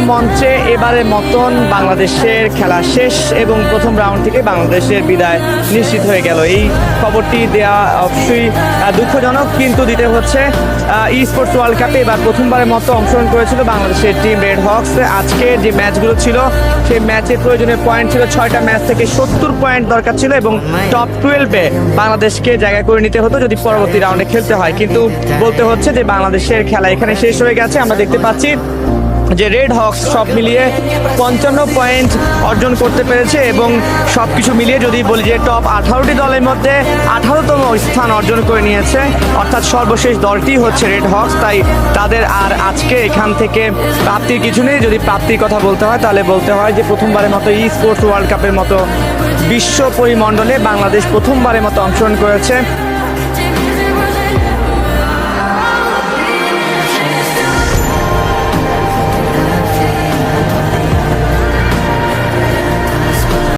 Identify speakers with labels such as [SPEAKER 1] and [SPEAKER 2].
[SPEAKER 1] মঞ্চে এবারের মতন বাংলাদেশের খেলা শেষ এবং প্রথম রাউন্ড থেকে বাংলাদেশের বিদায় নিশ্চিত হয়ে গেল। এই খবরটি দেওয়া অবশ্যই দুঃখজনক, কিন্তু দিতে হচ্ছে। ই স্পোর্টস ওয়ার্ল্ড কাপে এবার প্রথমবারের মতো অংশগ্রহণ করেছিল বাংলাদেশের টিম রেড হকস। আজকে যে ম্যাচগুলো ছিল সেই ম্যাচের প্রয়োজনীয় পয়েন্ট ছিল 6টা ম্যাচ থেকে 70 পয়েন্ট দরকার ছিল এবং টপ 12-এ বাংলাদেশকে জায়গা করে নিতে হতো যদি পরবর্তী রাউন্ডে খেলতে হয়। কিন্তু বলতে হচ্ছে যে বাংলাদেশের খেলা এখানে শেষ হয়ে গেছে। আমরা দেখতে পাচ্ছি যে রেড হকস সব মিলিয়ে 55 পয়েন্ট অর্জন করতে পেরেছে এবং সব কিছু মিলিয়ে যদি বলি যে টপ 18টি দলের মধ্যে 18তম স্থান অর্জন করে নিয়েছে, অর্থাৎ সর্বশেষ দলটি হচ্ছে রেড হকস। তাই তাদের আর আজকে এখান থেকে প্রাপ্তির কিছু নেই। যদি প্রাপ্তির কথা বলতে হয় তাহলে বলতে হয় যে প্রথমবারের মতো ই স্পোর্টস ওয়ার্ল্ড কাপের মতো বিশ্ব পরিমণ্ডলে বাংলাদেশ প্রথমবারের মতো অংশগ্রহণ করেছে।